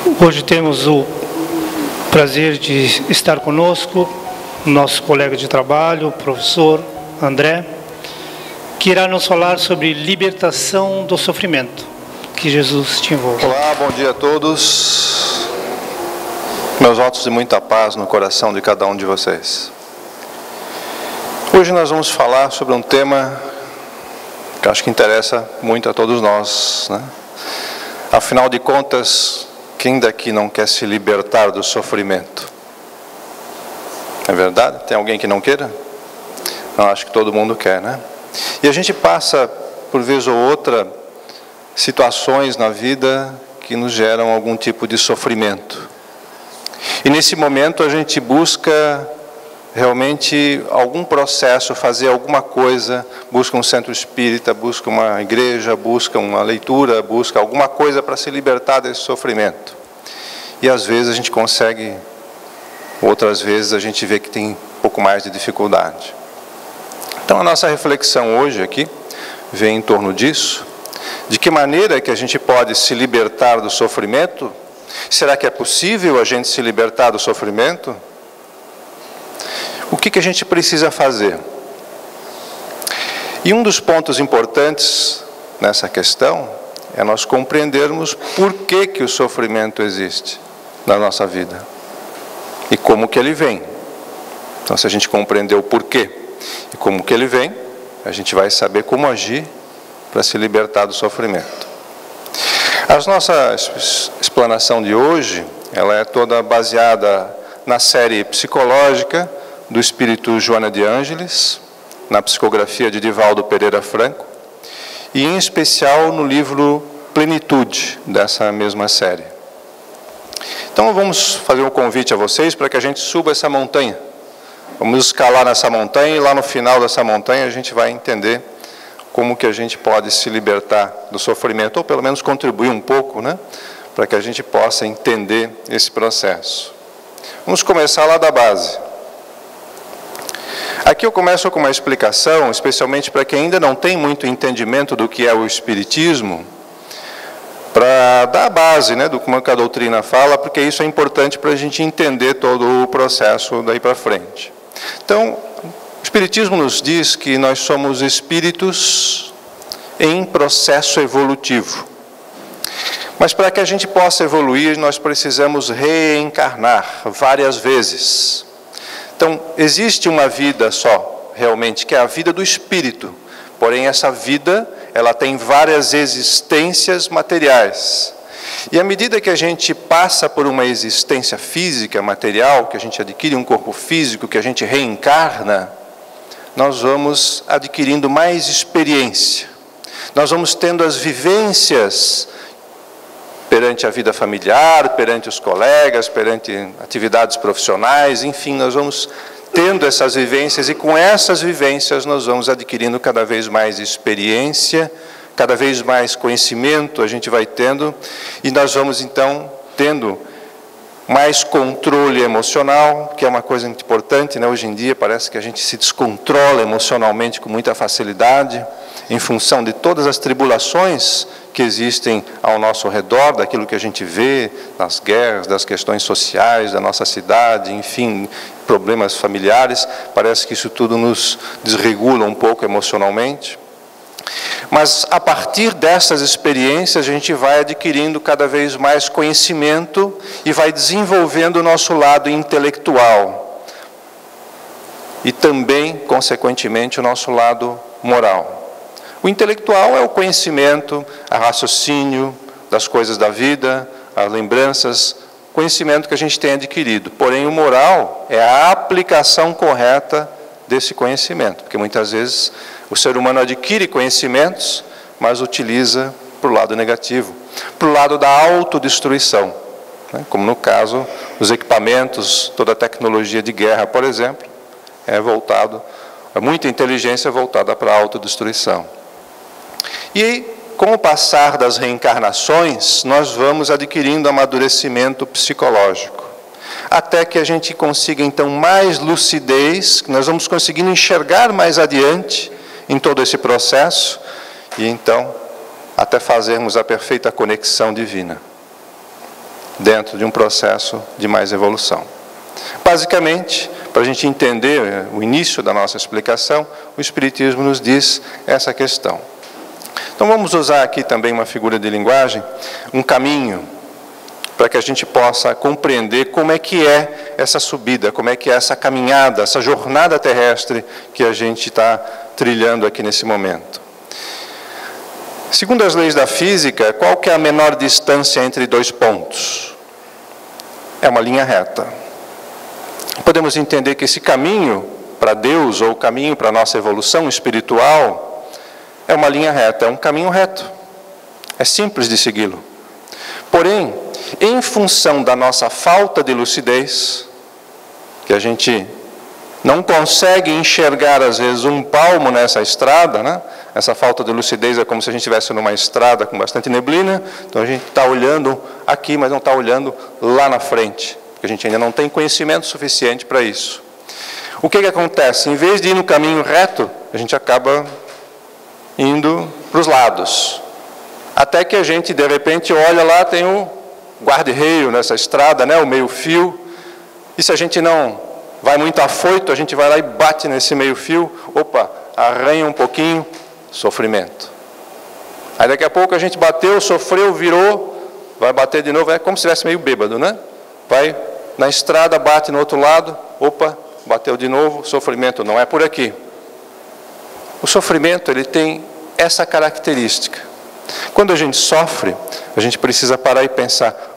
Hoje temos o prazer de estar conosco nosso colega de trabalho, o professor André, que irá nos falar sobre libertação do sofrimento, que Jesus te envolve. Olá, bom dia a todos. Meus votos de muita paz no coração de cada um de vocês. Hoje nós vamos falar sobre um tema que acho que interessa muito a todos nós, né? Afinal de contas, quem daqui não quer se libertar do sofrimento? É verdade? Tem alguém que não queira? Não, acho que todo mundo quer, né? E a gente passa, por vez ou outra, situações na vida que nos geram algum tipo de sofrimento. E nesse momento a gente busca realmente algum processo, fazer alguma coisa, busca um centro espírita, busca uma igreja, busca uma leitura, busca alguma coisa para se libertar desse sofrimento. E às vezes a gente consegue, outras vezes a gente vê que tem um pouco mais de dificuldade. Então a nossa reflexão hoje aqui vem em torno disso. De que maneira que a gente pode se libertar do sofrimento? Será que é possível a gente se libertar do sofrimento? O que a gente precisa fazer? E um dos pontos importantes nessa questão é nós compreendermos por que o sofrimento existe na nossa vida e como que ele vem. Então, se a gente compreender o porquê e como que ele vem, a gente vai saber como agir para se libertar do sofrimento. A nossa explanação de hoje, ela é toda baseada na série psicológica do espírito Joana de Ângeles, na psicografia de Divaldo Pereira Franco, e em especial no livro Plenitude, dessa mesma série. Então vamos fazer um convite a vocês para que a gente suba essa montanha. Vamos escalar nessa montanha e lá no final dessa montanha a gente vai entender como que a gente pode se libertar do sofrimento, ou pelo menos contribuir um pouco, né, para que a gente possa entender esse processo. Vamos começar lá da base. Aqui eu começo com uma explicação, especialmente para quem ainda não tem muito entendimento do que é o Espiritismo, para dar a base, né, do como a doutrina fala, porque isso é importante para a gente entender todo o processo daí para frente. Então, o Espiritismo nos diz que nós somos espíritos em processo evolutivo. Mas para que a gente possa evoluir, nós precisamos reencarnar várias vezes. Então, existe uma vida só, realmente, que é a vida do espírito. Porém, essa vida, ela tem várias existências materiais. E à medida que a gente passa por uma existência física, material, que a gente adquire um corpo físico, que a gente reencarna, nós vamos adquirindo mais experiência. Nós vamos tendo as vivências perante a vida familiar, perante os colegas, perante atividades profissionais, enfim, nós vamos tendo essas vivências e com essas vivências nós vamos adquirindo cada vez mais experiência, cada vez mais conhecimento a gente vai tendo e nós vamos então tendo mais controle emocional, que é uma coisa muito importante, né? Hoje em dia parece que a gente se descontrola emocionalmente com muita facilidade, em função de todas as tribulações que existem ao nosso redor, daquilo que a gente vê nas guerras, das questões sociais, da nossa cidade, enfim, problemas familiares, parece que isso tudo nos desregula um pouco emocionalmente. Mas a partir dessas experiências a gente vai adquirindo cada vez mais conhecimento e vai desenvolvendo o nosso lado intelectual e também, consequentemente, o nosso lado moral. O intelectual é o conhecimento, o raciocínio das coisas da vida, as lembranças, conhecimento que a gente tem adquirido. Porém, o moral é a aplicação correta desse conhecimento, porque muitas vezes o ser humano adquire conhecimentos, mas utiliza para o lado negativo, para o lado da autodestruição, né? Como no caso, os equipamentos, toda a tecnologia de guerra, por exemplo, é muita inteligência voltada para a autodestruição. E com o passar das reencarnações, nós vamos adquirindo amadurecimento psicológico, até que a gente consiga então mais lucidez, que nós vamos conseguindo enxergar mais adiante em todo esse processo, e então até fazermos a perfeita conexão divina. dentro de um processo de mais evolução. Basicamente, para a gente entender o início da nossa explicação, o Espiritismo nos diz essa questão. Então vamos usar aqui também uma figura de linguagem, um caminho, para que a gente possa compreender como é que é essa subida, como é que é essa caminhada, essa jornada terrestre que a gente está trilhando aqui nesse momento. Segundo as leis da física, qual que é a menor distância entre dois pontos? É uma linha reta. Podemos entender que esse caminho para Deus, ou o caminho para a nossa evolução espiritual, é uma linha reta, é um caminho reto. É simples de segui-lo. Porém, em função da nossa falta de lucidez, que a gente não consegue enxergar, às vezes, um palmo nessa estrada, né? Essa falta de lucidez é como se a gente estivesse numa estrada com bastante neblina, então a gente está olhando aqui, mas não está olhando lá na frente, porque a gente ainda não tem conhecimento suficiente para isso. O que acontece? Em vez de ir no caminho reto, a gente acaba indo para os lados. Até que a gente, de repente, olha lá, tem um guarda-reio nessa estrada, né, o meio-fio, e se a gente não vai muito afoito, a gente vai lá e bate nesse meio-fio, opa, arranha um pouquinho, sofrimento. Aí daqui a pouco a gente bateu, sofreu, virou, vai bater de novo, é como se estivesse meio bêbado, né? Vai na estrada, bate no outro lado, opa, bateu de novo, sofrimento, não é por aqui. O sofrimento, ele tem essa característica. Quando a gente sofre, a gente precisa parar e pensar,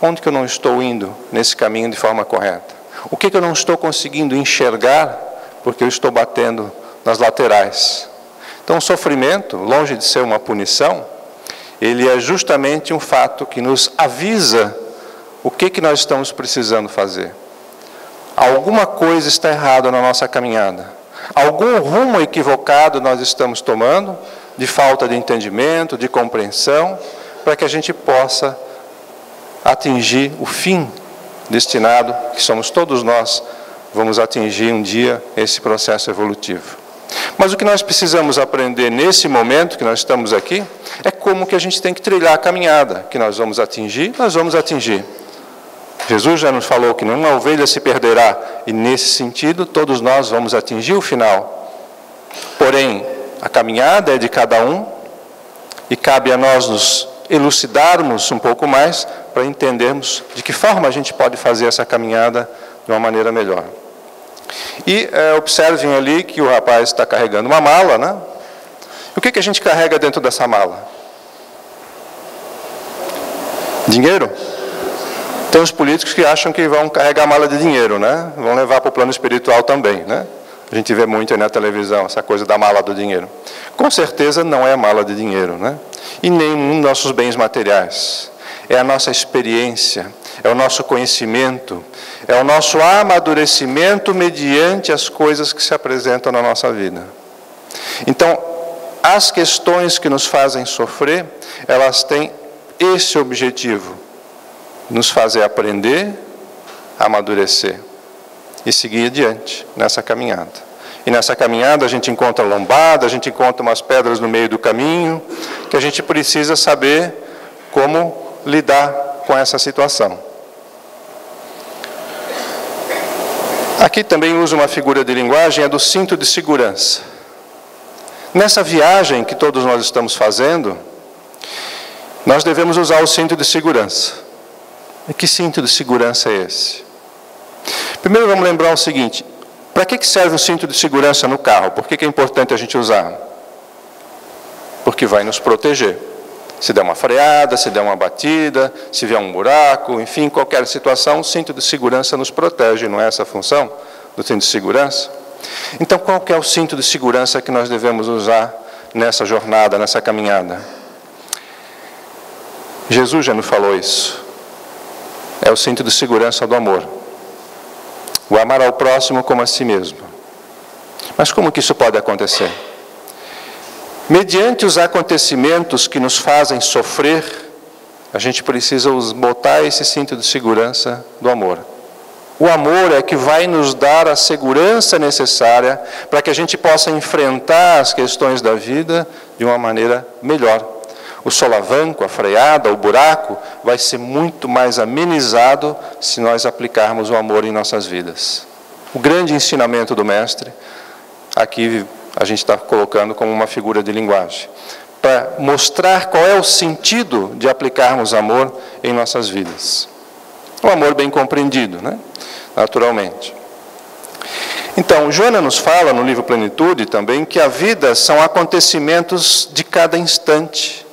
onde que eu não estou indo nesse caminho de forma correta? O que eu não estou conseguindo enxergar porque eu estou batendo nas laterais? Então, o sofrimento, longe de ser uma punição, ele é justamente um fato que nos avisa o que nós estamos precisando fazer. Alguma coisa está errada na nossa caminhada. Algum rumo equivocado nós estamos tomando, de falta de entendimento, de compreensão, para que a gente possa atingir o fim destinado, que somos todos nós, vamos atingir um dia esse processo evolutivo. Mas o que nós precisamos aprender nesse momento que nós estamos aqui, é como que a gente tem que trilhar a caminhada, que nós vamos atingir, Jesus já nos falou que nenhuma ovelha se perderá, e nesse sentido, todos nós vamos atingir o final. Porém, a caminhada é de cada um, e cabe a nós nos elucidarmos um pouco mais, para entendermos de que forma a gente pode fazer essa caminhada de uma maneira melhor. E observem ali que o rapaz está carregando uma mala, né? E o que a gente carrega dentro dessa mala? Dinheiro? Tem os políticos que acham que vão carregar a mala de dinheiro, né? Vão levar para o plano espiritual também, né? A gente vê muito aí na televisão essa coisa da mala do dinheiro. Com certeza não é a mala de dinheiro, né? E nem nossos bens materiais. É a nossa experiência, é o nosso conhecimento, é o nosso amadurecimento mediante as coisas que se apresentam na nossa vida. Então, as questões que nos fazem sofrer, elas têm esse objetivo: nos fazer aprender, amadurecer e seguir adiante nessa caminhada. E nessa caminhada a gente encontra lombada, a gente encontra umas pedras no meio do caminho, que a gente precisa saber como lidar com essa situação. Aqui também uso uma figura de linguagem, é do cinto de segurança. Nessa viagem que todos nós estamos fazendo, nós devemos usar o cinto de segurança. E que cinto de segurança é esse? Primeiro vamos lembrar o seguinte: para que serve o cinto de segurança no carro? Por que é importante a gente usar? Porque vai nos proteger. Se der uma freada, se der uma batida, se vier um buraco, enfim, qualquer situação, o cinto de segurança nos protege, não é essa a função do cinto de segurança? Então, qual que é o cinto de segurança que nós devemos usar nessa jornada, nessa caminhada? Jesus já nos falou isso. É o cinto de segurança do amor. O amar ao próximo como a si mesmo. Mas como que isso pode acontecer? Mediante os acontecimentos que nos fazem sofrer, a gente precisa botar esse cinto de segurança do amor. O amor é que vai nos dar a segurança necessária para que a gente possa enfrentar as questões da vida de uma maneira melhor. o solavanco, a freada, o buraco, vai ser muito mais amenizado se nós aplicarmos o amor em nossas vidas. O grande ensinamento do Mestre, aqui a gente está colocando como uma figura de linguagem, para mostrar qual é o sentido de aplicarmos amor em nossas vidas. O amor bem compreendido, né? Naturalmente. Então, Joana nos fala no livro Plenitude também que a vida são acontecimentos de cada instante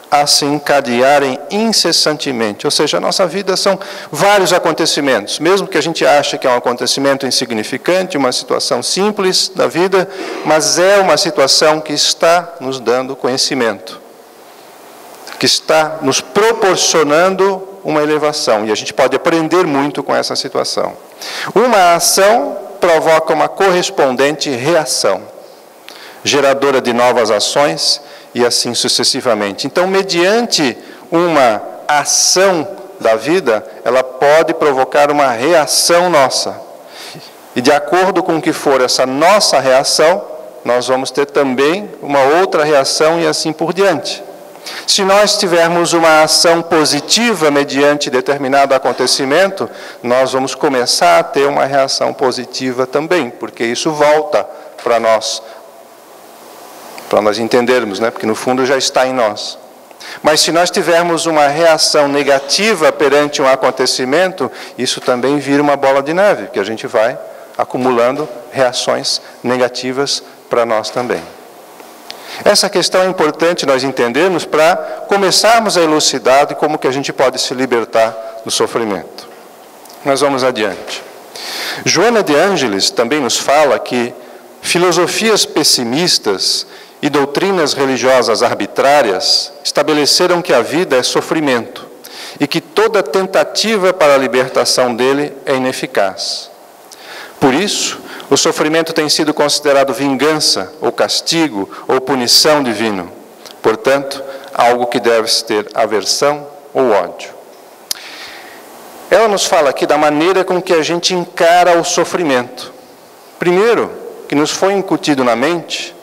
a se encadearem incessantemente. Ou seja, a nossa vida são vários acontecimentos. Mesmo que a gente ache que é um acontecimento insignificante, uma situação simples da vida, mas é uma situação que está nos dando conhecimento, que está nos proporcionando uma elevação. E a gente pode aprender muito com essa situação. Uma ação provoca uma correspondente reação, geradora de novas ações e assim sucessivamente. Então, mediante uma ação da vida, ela pode provocar uma reação nossa. E de acordo com o que for essa nossa reação, nós vamos ter também uma outra reação e assim por diante. Se nós tivermos uma ação positiva mediante determinado acontecimento, nós vamos começar a ter uma reação positiva também, porque isso volta para nós entendermos, né? Porque no fundo já está em nós. Mas se nós tivermos uma reação negativa perante um acontecimento, isso também vira uma bola de neve, que a gente vai acumulando reações negativas para nós também. Essa questão é importante nós entendermos para começarmos a elucidar de como que a gente pode se libertar do sofrimento. Nós vamos adiante. Joana de Ângeles também nos fala que filosofias pessimistas e doutrinas religiosas arbitrárias estabeleceram que a vida é sofrimento e que toda tentativa para a libertação dele é ineficaz. Por isso, o sofrimento tem sido considerado vingança, ou castigo, ou punição divino. Portanto, algo que deve-se ter aversão ou ódio. Ela nos fala aqui da maneira com que a gente encara o sofrimento. Primeiro, que nos foi incutido na mente,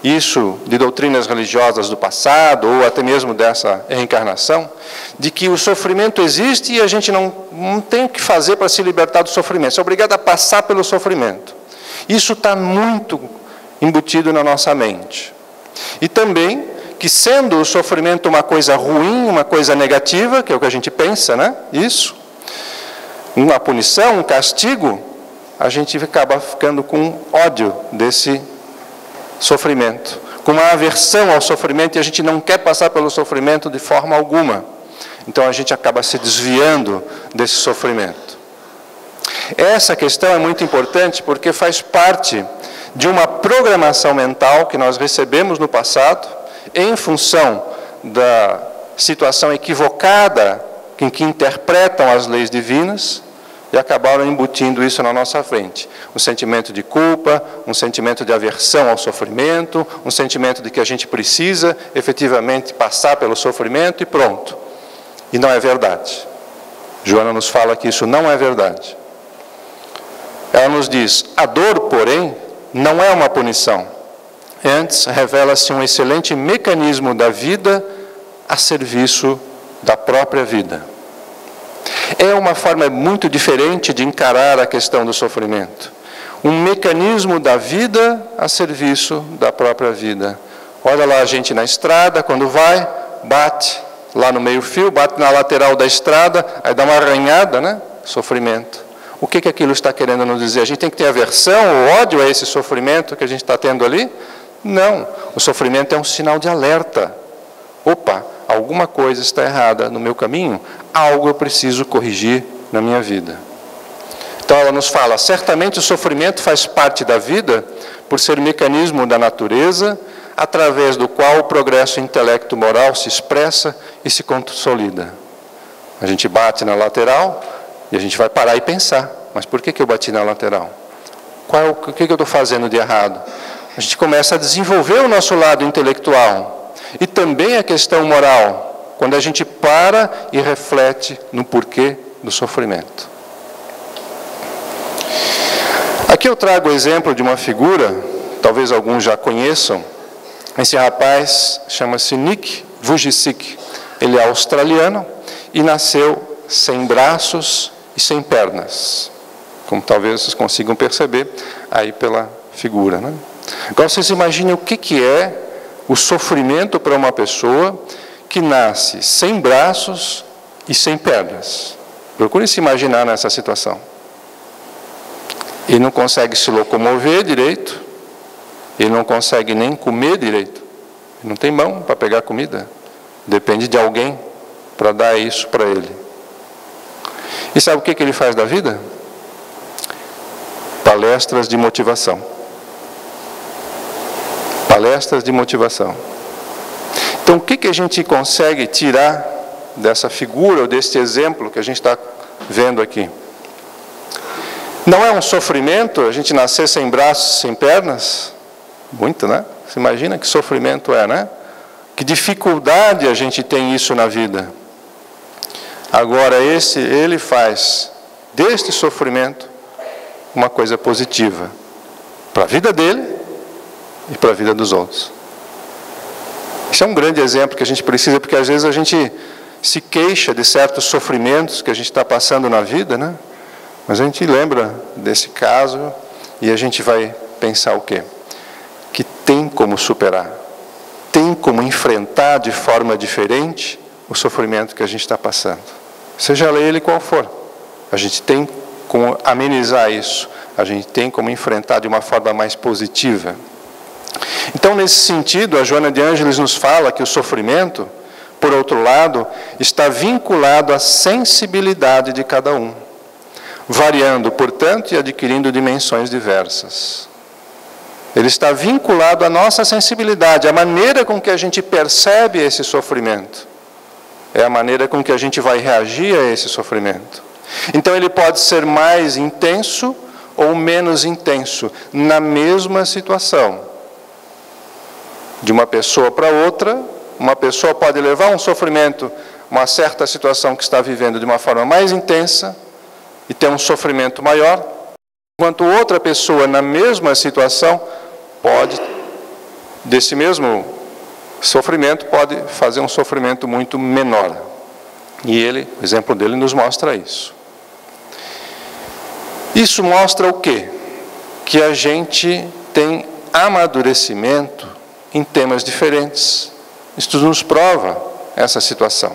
isso de doutrinas religiosas do passado, ou até mesmo dessa reencarnação, de que o sofrimento existe e a gente não tem o que fazer para se libertar do sofrimento. Você é obrigado a passar pelo sofrimento. Isso está muito embutido na nossa mente. E também que sendo o sofrimento uma coisa ruim, uma coisa negativa, que é o que a gente pensa, né? Isso, uma punição, um castigo, a gente acaba ficando com ódio desse sofrimento, com uma aversão ao sofrimento, e a gente não quer passar pelo sofrimento de forma alguma. Então a gente acaba se desviando desse sofrimento. Essa questão é muito importante porque faz parte de uma programação mental que nós recebemos no passado, em função da situação equivocada em que interpretam as leis divinas, e acabaram embutindo isso na nossa frente. Um sentimento de culpa, um sentimento de aversão ao sofrimento, um sentimento de que a gente precisa efetivamente passar pelo sofrimento e pronto. E não é verdade. Joana nos fala que isso não é verdade. Ela nos diz, a dor, porém, não é uma punição. Antes, revela-se um excelente mecanismo da vida a serviço da própria vida. É uma forma muito diferente de encarar a questão do sofrimento. Um mecanismo da vida a serviço da própria vida. Olha lá a gente na estrada, quando vai, bate lá no meio-fio, bate na lateral da estrada, aí dá uma arranhada, né? Sofrimento. O que aquilo está querendo nos dizer? A gente tem que ter aversão ou ódio a esse sofrimento que a gente está tendo ali? Não. O sofrimento é um sinal de alerta. Opa, alguma coisa está errada no meu caminho, algo eu preciso corrigir na minha vida. Então ela nos fala, certamente o sofrimento faz parte da vida por ser mecanismo da natureza, através do qual o progresso intelecto-moral se expressa e se consolida. A gente bate na lateral e a gente vai parar e pensar, mas por que eu bati na lateral? O que eu estou fazendo de errado? A gente começa a desenvolver o nosso lado intelectual. E também a questão moral, quando a gente para e reflete no porquê do sofrimento. Aqui eu trago o exemplo de uma figura, talvez alguns já conheçam. Esse rapaz chama-se Nick Vujicic. Ele é australiano e nasceu sem braços e sem pernas, como talvez vocês consigam perceber aí pela figura, né? Agora vocês imaginem o que é o sofrimento para uma pessoa que nasce sem braços e sem pernas. Procure se imaginar nessa situação. Ele não consegue se locomover direito, ele não consegue nem comer direito, ele não tem mão para pegar comida, depende de alguém para dar isso para ele. E sabe o que ele faz da vida? Palestras de motivação. Palestras de motivação. Então, o que a gente consegue tirar dessa figura, ou deste exemplo que a gente está vendo aqui? Não é um sofrimento a gente nascer sem braços, sem pernas? Muito, né? Você imagina que sofrimento é, né? Que dificuldade a gente tem isso na vida. Agora, ele faz deste sofrimento uma coisa positiva para a vida dele e para a vida dos outros. Isso é um grande exemplo que a gente precisa, porque às vezes a gente se queixa de certos sofrimentos que a gente está passando na vida, né? Mas a gente lembra desse caso e a gente vai pensar o quê? Que tem como superar, tem como enfrentar de forma diferente o sofrimento que a gente está passando. Seja ele qual for, a gente tem como amenizar isso, a gente tem como enfrentar de uma forma mais positiva. Então, nesse sentido, a Joana de Ângeles nos fala que o sofrimento, por outro lado, está vinculado à sensibilidade de cada um, variando, portanto, e adquirindo dimensões diversas. Ele está vinculado à nossa sensibilidade, à maneira com que a gente percebe esse sofrimento. É a maneira com que a gente vai reagir a esse sofrimento. Então, ele pode ser mais intenso ou menos intenso, na mesma situação. De uma pessoa para outra, uma pessoa pode levar um sofrimento, uma certa situação que está vivendo de uma forma mais intensa, e ter um sofrimento maior, enquanto outra pessoa na mesma situação pode, desse mesmo sofrimento, pode fazer um sofrimento muito menor. E o exemplo dele nos mostra isso. Isso mostra o quê? Que a gente tem amadurecimento em temas diferentes. Isso nos prova essa situação.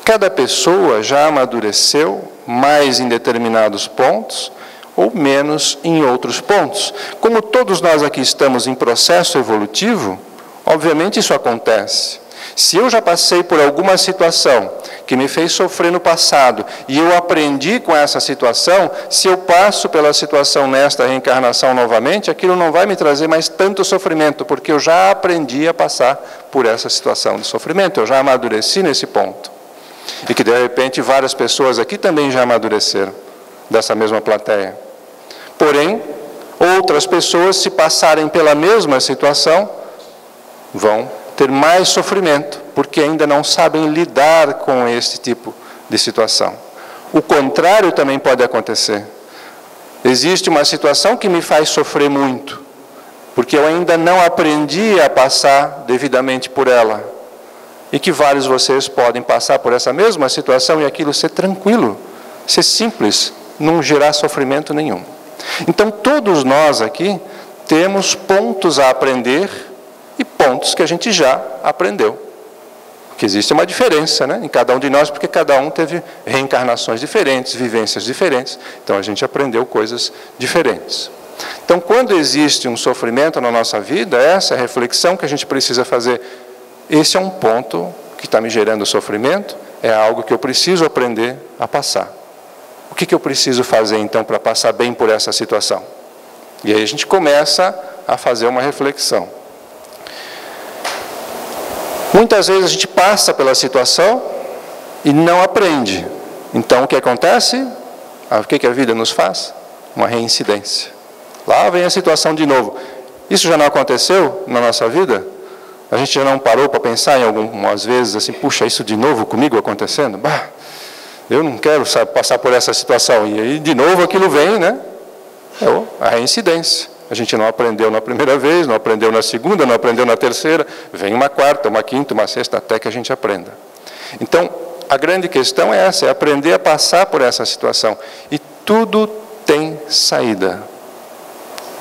Cada pessoa já amadureceu mais em determinados pontos ou menos em outros pontos. Como todos nós aqui estamos em processo evolutivo, obviamente isso acontece. Se eu já passei por alguma situação que me fez sofrer no passado e eu aprendi com essa situação, se eu passo pela situação nesta reencarnação novamente, aquilo não vai me trazer mais tanto sofrimento, porque eu já aprendi a passar por essa situação de sofrimento, eu já amadureci nesse ponto. E que de repente várias pessoas aqui também já amadureceram, dessa mesma plateia. Porém, outras pessoas, se passarem pela mesma situação, vão ter mais sofrimento, porque ainda não sabem lidar com esse tipo de situação. O contrário também pode acontecer. Existe uma situação que me faz sofrer muito, porque eu ainda não aprendi a passar devidamente por ela. E que vários de vocês podem passar por essa mesma situação e aquilo ser tranquilo, ser simples, não gerar sofrimento nenhum. Então, todos nós aqui temos pontos a aprender e pontos que a gente já aprendeu. Porque existe uma diferença, né, em cada um de nós, porque cada um teve reencarnações diferentes, vivências diferentes. Então, a gente aprendeu coisas diferentes. Então, quando existe um sofrimento na nossa vida, essa é a reflexão que a gente precisa fazer. Esse é um ponto que está me gerando sofrimento, é algo que eu preciso aprender a passar. O que eu preciso fazer, então, para passar bem por essa situação? E aí a gente começa a fazer uma reflexão. Muitas vezes a gente passa pela situação e não aprende. Então, o que acontece? O que a vida nos faz? Uma reincidência. Lá vem a situação de novo. Isso já não aconteceu na nossa vida? A gente já não parou para pensar em algumas vezes assim, puxa, isso de novo comigo acontecendo? Bah, eu não quero passar por essa situação. E aí, de novo, aquilo vem, né? É a reincidência. A gente não aprendeu na primeira vez, não aprendeu na segunda, não aprendeu na terceira, vem uma quarta, uma quinta, uma sexta, até que a gente aprenda. Então, a grande questão é essa, é aprender a passar por essa situação. E tudo tem saída.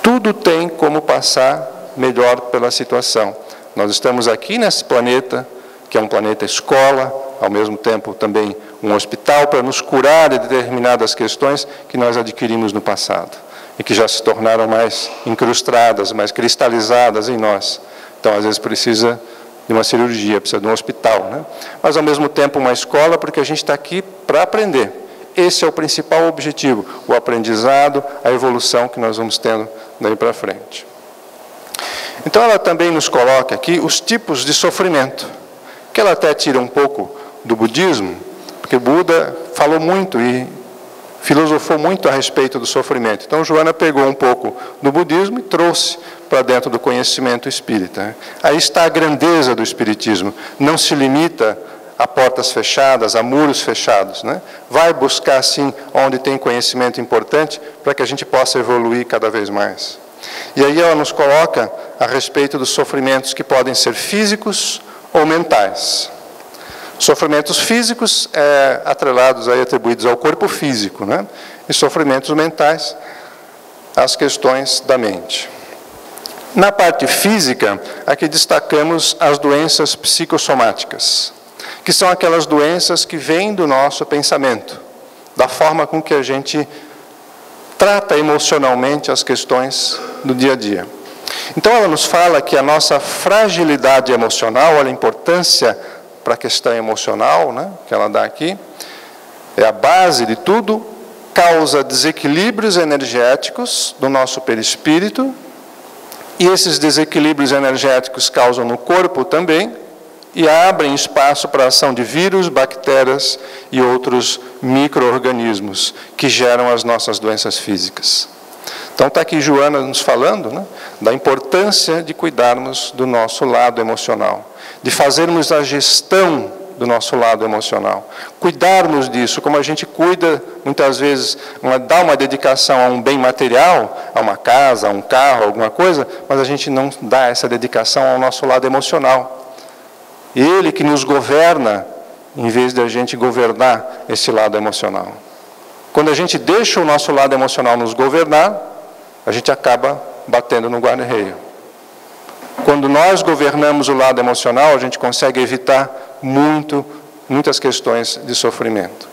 Tudo tem como passar melhor pela situação. Nós estamos aqui nesse planeta, que é um planeta escola, ao mesmo tempo também um hospital, para nos curar de determinadas questões que nós adquirimos no passado e que já se tornaram mais incrustadas, mais cristalizadas em nós. Então, às vezes, precisa de uma cirurgia, precisa de um hospital, né? Mas, ao mesmo tempo, uma escola, porque a gente está aqui para aprender. Esse é o principal objetivo, o aprendizado, a evolução que nós vamos tendo daí para frente. Então, ela também nos coloca aqui os tipos de sofrimento, que ela até tira um pouco do budismo, porque Buda falou muito e filosofou muito a respeito do sofrimento. Então, Joana pegou um pouco do budismo e trouxe para dentro do conhecimento espírita. Aí está a grandeza do espiritismo. Não se limita a portas fechadas, a muros fechados, né? Vai buscar, sim, onde tem conhecimento importante, para que a gente possa evoluir cada vez mais. E aí ela nos coloca a respeito dos sofrimentos que podem ser físicos ou mentais. Sofrimentos físicos atrelados, aí, atribuídos ao corpo físico, né? E sofrimentos mentais, as questões da mente. Na parte física, aqui destacamos as doenças psicossomáticas, que são aquelas doenças que vêm do nosso pensamento, da forma com que a gente trata emocionalmente as questões do dia a dia. Então, ela nos fala que a nossa fragilidade emocional, olha a importância para a questão emocional, né, que ela dá aqui, é a base de tudo, causa desequilíbrios energéticos do nosso perispírito, e esses desequilíbrios energéticos causam no corpo também, e abrem espaço para a ação de vírus, bactérias e outros micro-organismos que geram as nossas doenças físicas. Então está aqui Joana nos falando, né, da importância de cuidarmos do nosso lado emocional, de fazermos a gestão do nosso lado emocional, cuidarmos disso, como a gente cuida, muitas vezes, dá uma dedicação a um bem material, a uma casa, a um carro, alguma coisa, mas a gente não dá essa dedicação ao nosso lado emocional. Ele que nos governa, em vez de a gente governar esse lado emocional. Quando a gente deixa o nosso lado emocional nos governar, a gente acaba batendo no guarda-reio. Quando nós governamos o lado emocional, a gente consegue evitar muitas questões de sofrimento.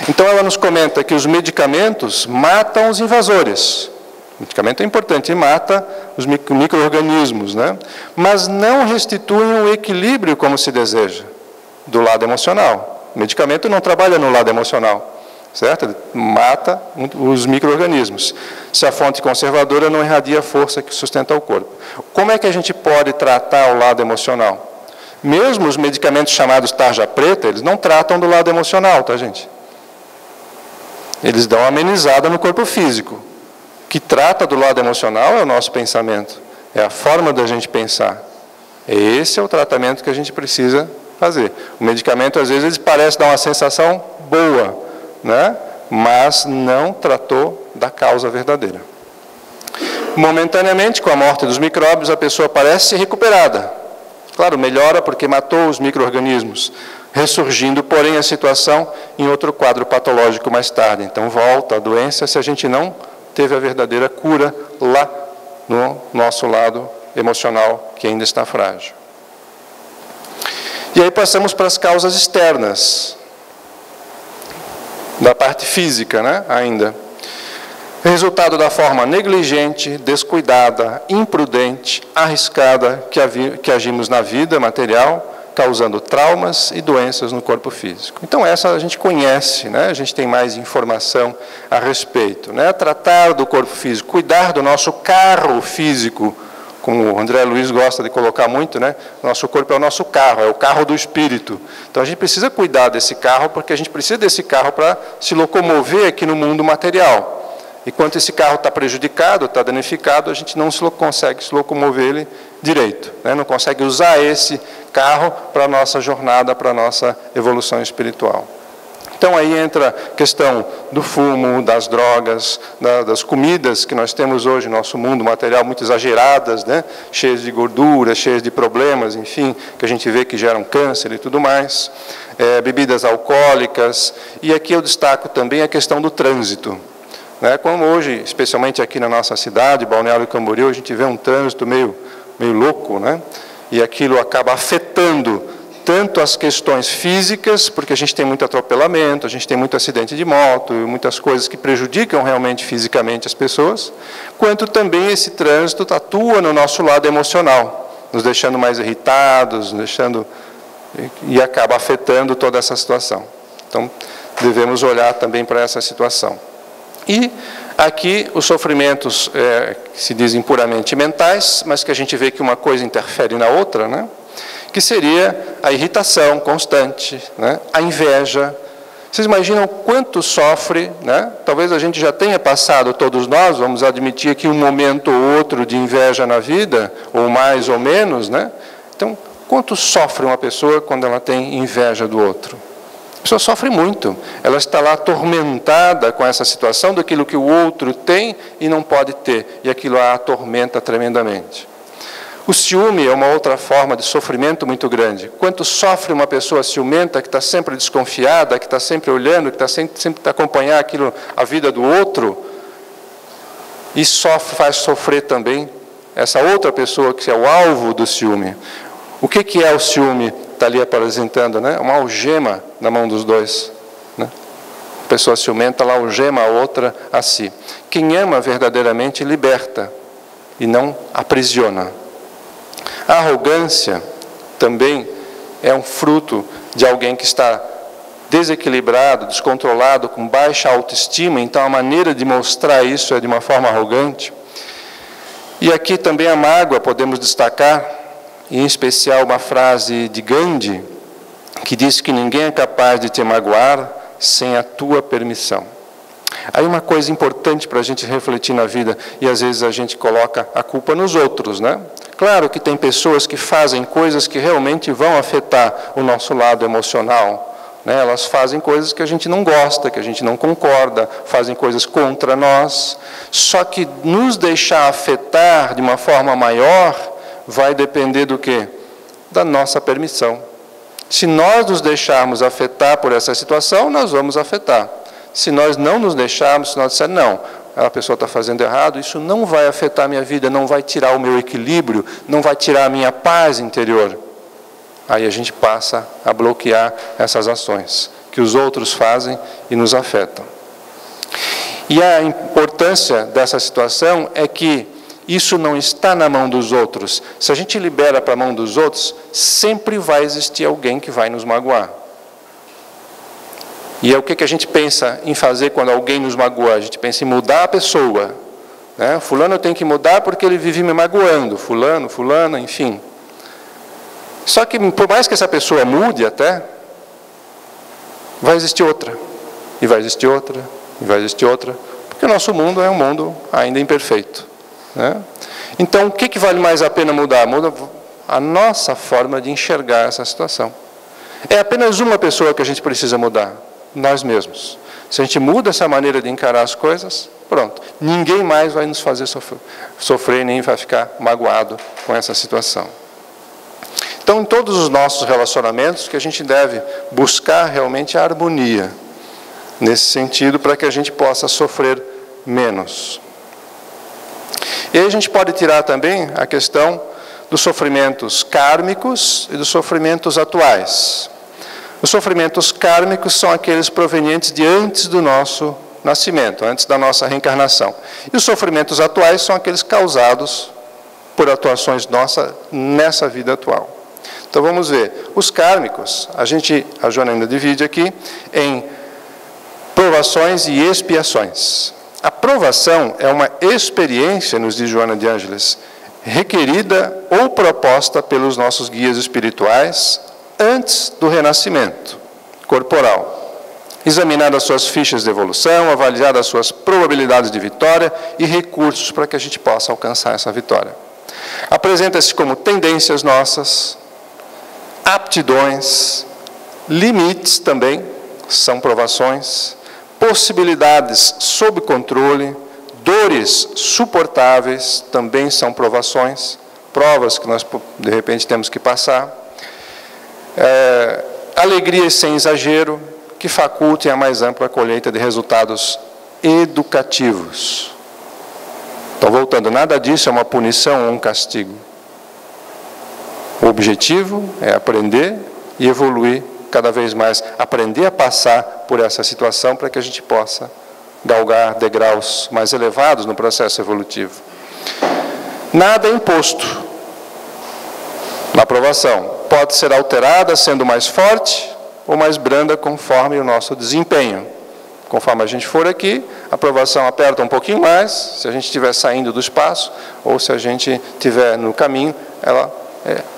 Então, ela nos comenta que os medicamentos matam os invasores. O medicamento é importante, e mata os micro-organismos, né? Mas não restituem o equilíbrio como se deseja, do lado emocional. O medicamento não trabalha no lado emocional, certo? Ele mata os micro-organismos. Se a fonte conservadora não irradia a força que sustenta o corpo. Como é que a gente pode tratar o lado emocional? Mesmo os medicamentos chamados tarja preta, eles não tratam do lado emocional, tá, gente? Eles dão uma amenizada no corpo físico. O que trata do lado emocional é o nosso pensamento. É a forma da gente pensar. Esse é o tratamento que a gente precisa fazer. O medicamento, às vezes, parece dar uma sensação boa, né? Mas não tratou da causa verdadeira. Momentaneamente, com a morte dos micróbios, a pessoa parece recuperada. Claro, melhora porque matou os micro-organismos, ressurgindo, porém, a situação em outro quadro patológico mais tarde. Então, volta a doença se a gente não teve a verdadeira cura lá no nosso lado emocional, que ainda está frágil. E aí passamos para as causas externas, da parte física, né, ainda. Resultado da forma negligente, descuidada, imprudente, arriscada que agimos na vida material, causando traumas e doenças no corpo físico. Então, essa a gente conhece, né? A gente tem mais informação a respeito, né? Tratar do corpo físico, cuidar do nosso carro físico, como o André Luiz gosta de colocar muito, né? Nosso corpo é o nosso carro, é o carro do espírito. Então, a gente precisa cuidar desse carro, porque a gente precisa desse carro para se locomover aqui no mundo material. E quando esse carro está prejudicado, está danificado, a gente não consegue se locomover ele direito, né? Não consegue usar esse carro para a nossa jornada, para a nossa evolução espiritual. Então aí entra a questão do fumo, das drogas, das comidas que nós temos hoje no nosso mundo, material muito exageradas, né? Cheias de gordura, cheias de problemas, enfim, que a gente vê que geram câncer e tudo mais. Bebidas alcoólicas, e aqui eu destaco também a questão do trânsito. Né? Como hoje, especialmente aqui na nossa cidade, Balneário Camboriú, a gente vê um trânsito meio louco, né? E aquilo acaba afetando tanto as questões físicas, porque a gente tem muito atropelamento, a gente tem muito acidente de moto, muitas coisas que prejudicam realmente fisicamente as pessoas, quanto também esse trânsito atua no nosso lado emocional, nos deixando mais irritados, e acaba afetando toda essa situação. Então, devemos olhar também para essa situação. E aqui os sofrimentos que se dizem puramente mentais, mas que a gente vê que uma coisa interfere na outra, né? Que seria a irritação constante, né? A inveja. Vocês imaginam quanto sofre, né? Talvez a gente já tenha passado, todos nós, vamos admitir aqui um momento ou outro de inveja na vida, ou mais ou menos, né? Então, quanto sofre uma pessoa quando ela tem inveja do outro? A pessoa sofre muito, ela está lá atormentada com essa situação daquilo que o outro tem e não pode ter, e aquilo a atormenta tremendamente. O ciúme é uma outra forma de sofrimento muito grande. Quanto sofre uma pessoa ciumenta, que está sempre desconfiada, que está sempre olhando, que está sempre a acompanhar a vida do outro, e faz sofrer também essa outra pessoa que é o alvo do ciúme. O que é o ciúme? Está ali apresentando, né? Uma algema na mão dos dois. Né? A pessoa ciumenta, ela algema a outra a si. Quem ama verdadeiramente liberta e não aprisiona. A arrogância também é um fruto de alguém que está desequilibrado, descontrolado, com baixa autoestima, então a maneira de mostrar isso é de uma forma arrogante. E aqui também a mágoa podemos destacar, em especial uma frase de Gandhi, que diz que ninguém é capaz de te magoar sem a tua permissão. Aí uma coisa importante para a gente refletir na vida, e às vezes a gente coloca a culpa nos outros, né? Claro que tem pessoas que fazem coisas que realmente vão afetar o nosso lado emocional, né? Elas fazem coisas que a gente não gosta, que a gente não concorda, fazem coisas contra nós. Só que nos deixar afetar de uma forma maior vai depender do quê? Da nossa permissão. Se nós nos deixarmos afetar por essa situação, nós vamos afetar. Se nós não nos deixarmos, se nós dissermos, não, a pessoa está fazendo errado, isso não vai afetar a minha vida, não vai tirar o meu equilíbrio, não vai tirar a minha paz interior. Aí a gente passa a bloquear essas ações que os outros fazem e nos afetam. E a importância dessa situação é que isso não está na mão dos outros. Se a gente libera para a mão dos outros, sempre vai existir alguém que vai nos magoar. E é o que a gente pensa em fazer quando alguém nos magoa? A gente pensa em mudar a pessoa. Né? Fulano tem que mudar porque ele vive me magoando. Fulano, enfim. Só que por mais que essa pessoa mude até, vai existir outra. E vai existir outra. E vai existir outra. Porque o nosso mundo é um mundo ainda imperfeito. Né? Então, o que vale mais a pena mudar? Muda a nossa forma de enxergar essa situação. É apenas uma pessoa que a gente precisa mudar. Nós mesmos. Se a gente muda essa maneira de encarar as coisas, pronto. Ninguém mais vai nos fazer sofrer, nem vai ficar magoado com essa situação. Então, em todos os nossos relacionamentos, que a gente deve buscar realmente a harmonia, nesse sentido, para que a gente possa sofrer menos. E aí a gente pode tirar também a questão dos sofrimentos kármicos e dos sofrimentos atuais. Os sofrimentos kármicos são aqueles provenientes de antes do nosso nascimento, antes da nossa reencarnação. E os sofrimentos atuais são aqueles causados por atuações nossas nessa vida atual. Então vamos ver. Os kármicos, a Joana ainda divide aqui em provações e expiações. A provação é uma experiência, nos diz Joana de Ângeles, requerida ou proposta pelos nossos guias espirituais antes do renascimento corporal. Examinar as suas fichas de evolução, avaliar as suas probabilidades de vitória e recursos para que a gente possa alcançar essa vitória. Apresenta-se como tendências nossas, aptidões, limites também, são provações, possibilidades sob controle, dores suportáveis também são provações, provas que nós de repente temos que passar, alegrias sem exagero, que facultem a mais ampla colheita de resultados educativos. Então, voltando, nada disso é uma punição ou um castigo. O objetivo é aprender e evoluir cada vez mais, aprender a passar por essa situação para que a gente possa galgar degraus mais elevados no processo evolutivo. Nada é imposto na aprovação. Pode ser alterada sendo mais forte ou mais branda conforme o nosso desempenho. Conforme a gente for aqui, a aprovação aperta um pouquinho mais, se a gente estiver saindo do espaço, ou se a gente estiver no caminho, ela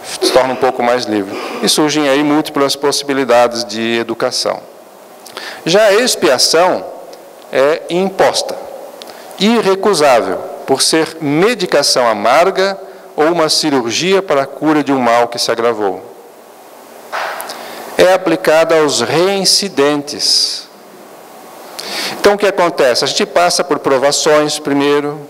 se torna um pouco mais livre. E surgem aí múltiplas possibilidades de educação. Já a expiação é imposta, irrecusável, por ser medicação amarga ou uma cirurgia para a cura de um mal que se agravou. É aplicada aos reincidentes. Então, o que acontece? A gente passa por provações primeiro,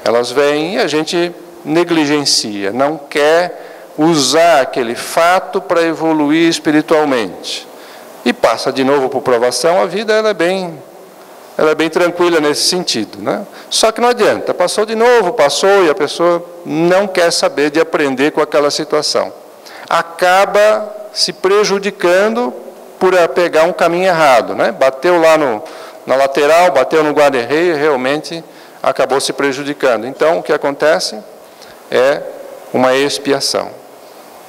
elas vêm e a gente negligencia, não quer usar aquele fato para evoluir espiritualmente. E passa de novo por provação, a vida ela é bem tranquila nesse sentido, né? Só que não adianta, passou de novo, passou, e a pessoa não quer saber de aprender com aquela situação. Acaba se prejudicando por pegar um caminho errado, né? Bateu lá na lateral, bateu no guarda-reio e realmente acabou se prejudicando. Então, o que acontece é uma expiação.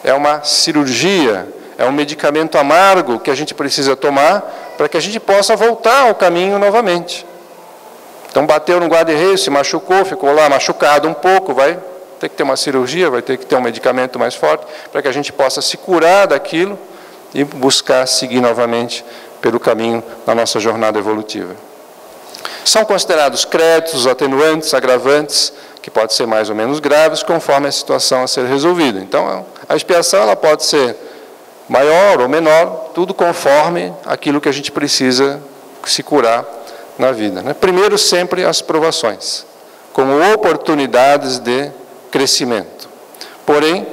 É uma cirurgia, é um medicamento amargo que a gente precisa tomar para que a gente possa voltar ao caminho novamente. Então, bateu no guarda-reio, se machucou, ficou lá machucado um pouco, vai ter que ter uma cirurgia, vai ter que ter um medicamento mais forte, para que a gente possa se curar daquilo e buscar seguir novamente pelo caminho da nossa jornada evolutiva. São considerados créditos, atenuantes, agravantes, que podem ser mais ou menos graves, conforme a situação a ser resolvida. Então, a expiação ela pode ser maior ou menor, tudo conforme aquilo que a gente precisa se curar na vida, né? Primeiro, sempre as provações, como oportunidades de crescimento. Porém,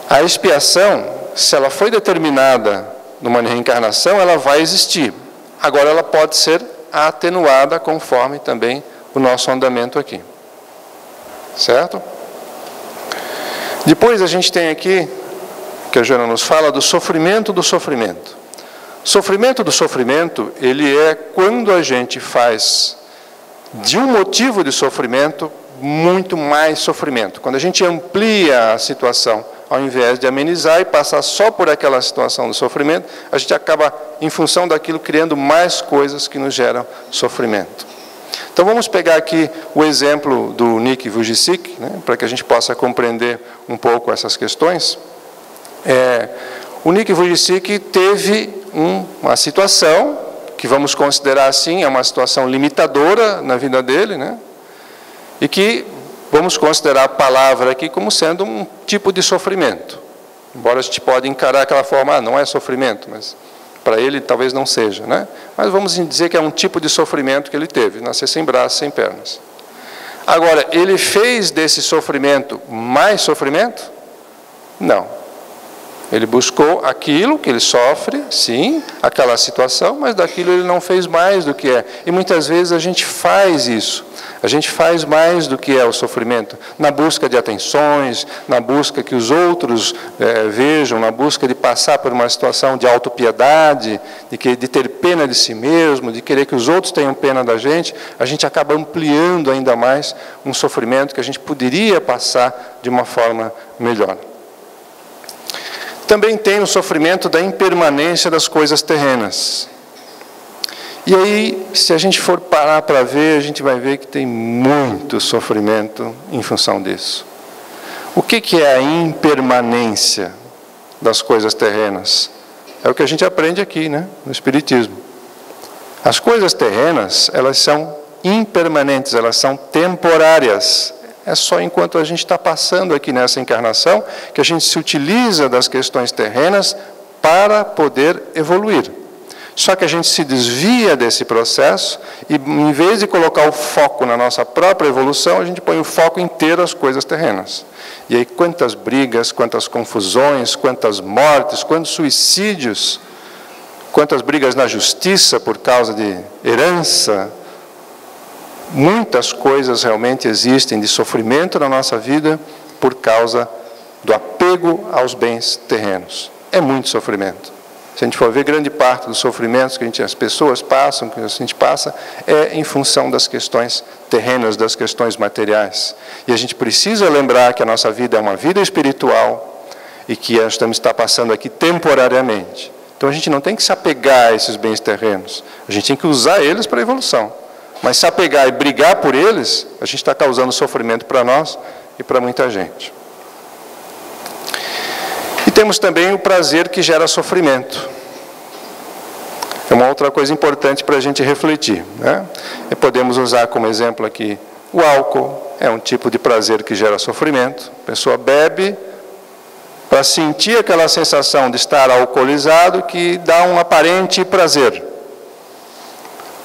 a expiação, se ela foi determinada numa reencarnação, ela vai existir. Agora, ela pode ser atenuada conforme também o nosso andamento aqui. Certo? Depois a gente tem aqui, que a Joana nos fala, do sofrimento do sofrimento. Sofrimento do sofrimento, ele é quando a gente faz de um motivo de sofrimento muito mais sofrimento. Quando a gente amplia a situação, ao invés de amenizar e passar só por aquela situação do sofrimento, a gente acaba, em função daquilo, criando mais coisas que nos geram sofrimento. Então vamos pegar aqui o exemplo do Nick Vujicic, né, para que a gente possa compreender um pouco essas questões. O Nick Vujicic teve uma situação, que vamos considerar assim, é uma situação limitadora na vida dele, né, e que vamos considerar a palavra aqui como sendo um tipo de sofrimento. Embora a gente pode encarar aquela forma, não é sofrimento, mas para ele talvez não seja, né? Mas vamos dizer que é um tipo de sofrimento que ele teve, nascer sem braços, sem pernas. Agora, ele fez desse sofrimento mais sofrimento? Não. Ele buscou aquilo que ele sofre, sim, aquela situação, mas daquilo ele não fez mais do que é. E muitas vezes a gente faz isso. A gente faz mais do que é o sofrimento, na busca de atenções, na busca que os outros vejam, na busca de passar por uma situação de autopiedade, de ter pena de si mesmo, de querer que os outros tenham pena da gente, a gente acaba ampliando ainda mais um sofrimento que a gente poderia passar de uma forma melhor. Também tem o sofrimento da impermanência das coisas terrenas. E aí, se a gente for parar para ver, a gente vai ver que tem muito sofrimento em função disso. O que é a impermanência das coisas terrenas? É o que a gente aprende aqui, né, no Espiritismo. As coisas terrenas, elas são impermanentes, elas são temporárias. É só enquanto a gente está passando aqui nessa encarnação que a gente se utiliza das questões terrenas para poder evoluir. Só que a gente se desvia desse processo e, em vez de colocar o foco na nossa própria evolução, a gente põe o foco inteiro nas coisas terrenas. E aí quantas brigas, quantas confusões, quantas mortes, quantos suicídios, quantas brigas na justiça por causa de herança. Muitas coisas realmente existem de sofrimento na nossa vida por causa do apego aos bens terrenos. É muito sofrimento. Se a gente for ver, grande parte dos sofrimentos que as pessoas passam, que a gente passa, é em função das questões terrenas, das questões materiais. E a gente precisa lembrar que a nossa vida é uma vida espiritual e que nós estamos passando aqui temporariamente. Então a gente não tem que se apegar a esses bens terrenos. A gente tem que usar eles para a evolução. Mas se apegar e brigar por eles, a gente está causando sofrimento para nós e para muita gente. E temos também o prazer que gera sofrimento. É uma outra coisa importante para a gente refletir, né? E podemos usar como exemplo aqui o álcool. É um tipo de prazer que gera sofrimento. A pessoa bebe para sentir aquela sensação de estar alcoolizado que dá um aparente prazer.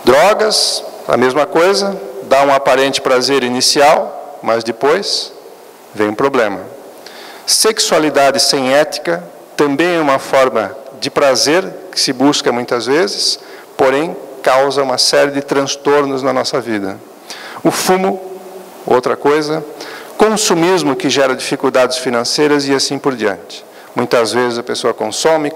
Drogas, a mesma coisa, dá um aparente prazer inicial, mas depois vem um problema. Sexualidade sem ética também é uma forma de prazer que se busca muitas vezes, porém causa uma série de transtornos na nossa vida. O fumo, outra coisa. Consumismo que gera dificuldades financeiras e assim por diante. Muitas vezes a pessoa consome,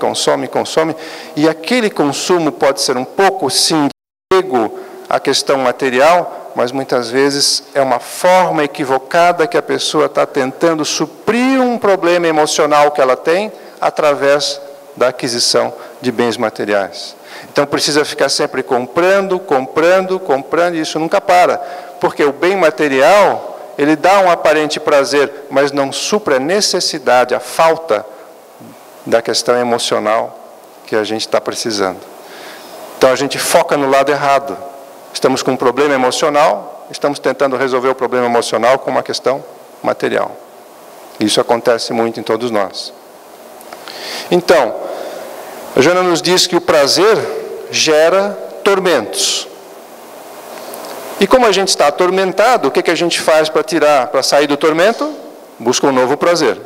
e aquele consumo pode ser um pouco, sim, apego à questão material, mas muitas vezes é uma forma equivocada que a pessoa está tentando suprir um problema emocional que ela tem através da aquisição de bens materiais. Então precisa ficar sempre comprando, e isso nunca para, porque o bem material, ele dá um aparente prazer, mas não supre a necessidade, a falta da questão emocional que a gente está precisando. Então a gente foca no lado errado. Estamos com um problema emocional, estamos tentando resolver o problema emocional com uma questão material. Isso acontece muito em todos nós. Então, a Joana nos diz que o prazer gera tormentos. E como a gente está atormentado, o que a gente faz para sair do tormento? Busca um novo prazer.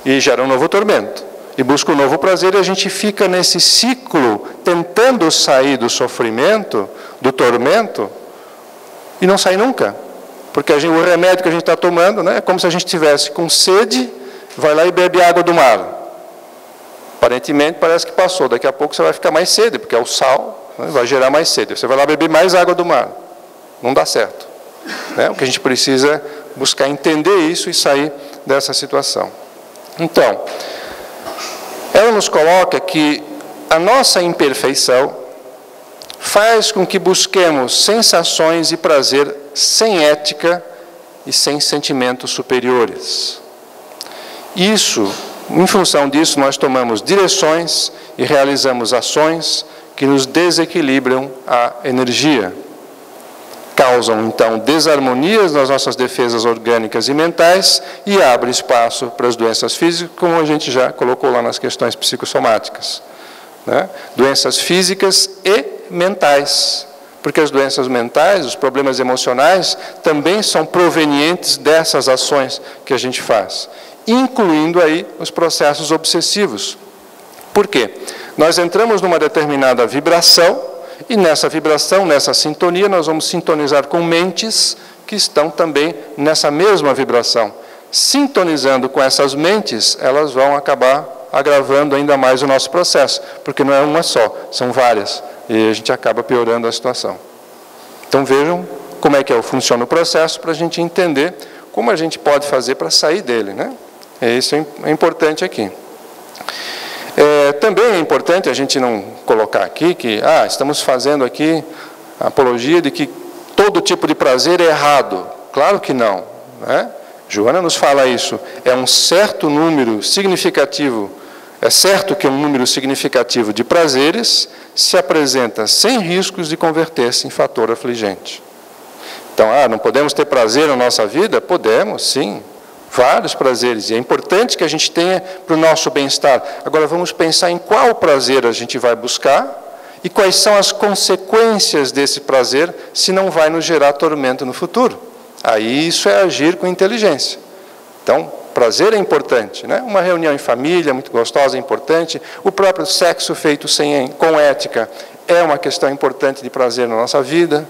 E gera um novo tormento. E busca um novo prazer e a gente fica nesse ciclo, tentando sair do sofrimento, do tormento, e não sai nunca. Porque o remédio que a gente está tomando, né, é como se a gente estivesse com sede, vai lá e bebe água do mar. Aparentemente parece que passou, daqui a pouco você vai ficar mais sede, porque é o sal, né, vai gerar mais sede. Você vai lá beber mais água do mar. Não dá certo. Né? O que a gente precisa é buscar entender isso e sair dessa situação. Então, ela nos coloca que a nossa imperfeição faz com que busquemos sensações e prazer sem ética e sem sentimentos superiores. Isso, em função disso, nós tomamos direções e realizamos ações que nos desequilibram a energia. Causam, então, desarmonias nas nossas defesas orgânicas e mentais e abre espaço para as doenças físicas, como a gente já colocou lá nas questões psicossomáticas. Né? Doenças físicas e mentais, porque as doenças mentais, os problemas emocionais, também são provenientes dessas ações que a gente faz, incluindo aí os processos obsessivos. Por quê? Nós entramos numa determinada vibração, e nessa vibração, nessa sintonia, nós vamos sintonizar com mentes que estão também nessa mesma vibração. Sintonizando com essas mentes, elas vão acabar agravando ainda mais o nosso processo, porque não é uma só, são várias, e a gente acaba piorando a situação. Então vejam como é que funciona o processo para a gente entender como a gente pode fazer para sair dele, né? Isso é importante aqui. Também é importante a gente não colocar aqui que estamos fazendo aqui a apologia de que todo tipo de prazer é errado. Claro que não. Né? Joana nos fala isso. É um certo número significativo, é certo que um número significativo de prazeres se apresenta sem riscos de converter-se em fator afligente. Então, não podemos ter prazer na nossa vida? Podemos, sim. Vários prazeres, e é importante que a gente tenha para o nosso bem-estar. Agora vamos pensar em qual prazer a gente vai buscar E quais são as consequências desse prazer se não vai nos gerar tormento no futuro? Aí isso é agir com inteligência. Então, prazer é importante, né? Uma reunião em família muito gostosa é importante. O próprio sexo feito com ética é uma questão importante de prazer na nossa vida.